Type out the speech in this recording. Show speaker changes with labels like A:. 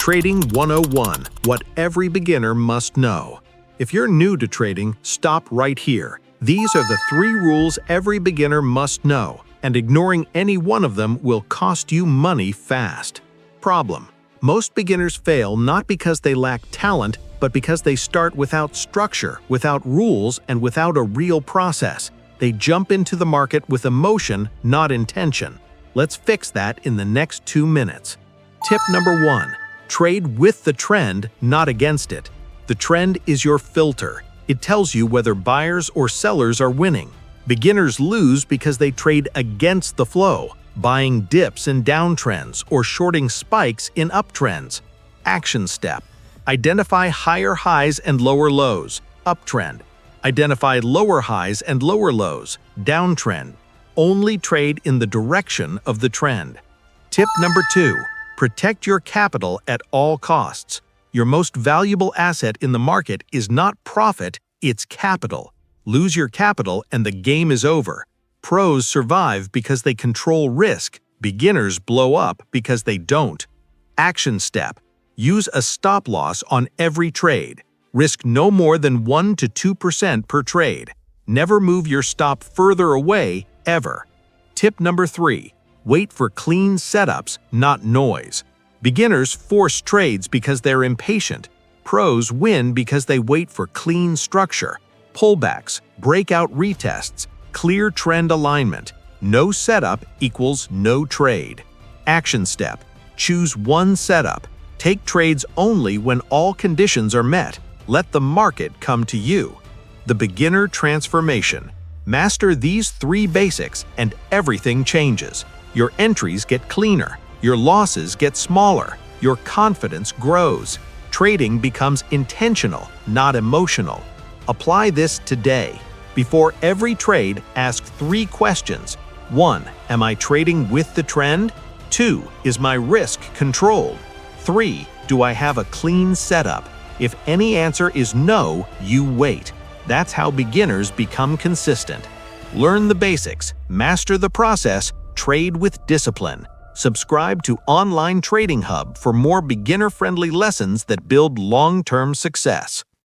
A: Trading 101, what every beginner must know. If you're new to trading, stop right here. These are the 3 rules every beginner must know, and ignoring any one of them will cost you money fast. Problem: most beginners fail not because they lack talent, but because they start without structure, without rules, and without a real process. They jump into the market with emotion, not intention. Let's fix that in the next 2 minutes. Tip number 1. Trade with the trend, not against it. The trend is your filter. It tells you whether buyers or sellers are winning. Beginners lose because they trade against the flow, buying dips in downtrends or shorting spikes in uptrends. Action step: identify higher highs and lower lows, uptrend. Identify lower highs and lower lows, downtrend. Only trade in the direction of the trend. Tip number 2. Protect your capital at all costs. Your most valuable asset in the market is not profit, it's capital. Lose your capital and the game is over. Pros survive because they control risk. Beginners blow up because they don't. Action step: use a stop loss on every trade. Risk no more than 1 to 2% per trade. Never move your stop further away, ever. Tip number 3. Wait for clean setups, not noise. Beginners force trades because they're impatient. Pros win because they wait for clean structure, pullbacks, breakout retests, clear trend alignment. No setup equals no trade. Action step: choose one setup. Take trades only when all conditions are met. Let the market come to you. The beginner transformation. Master these 3 basics and everything changes. Your entries get cleaner. Your losses get smaller. Your confidence grows. Trading becomes intentional, not emotional. Apply this today. Before every trade, ask 3 questions. 1. Am I trading with the trend? 2. Is my risk controlled? 3. Do I have a clean setup? If any answer is no, you wait. That's how beginners become consistent. Learn the basics, master the process, trade with discipline. Subscribe to Online Trading Hub for more beginner-friendly lessons that build long-term success.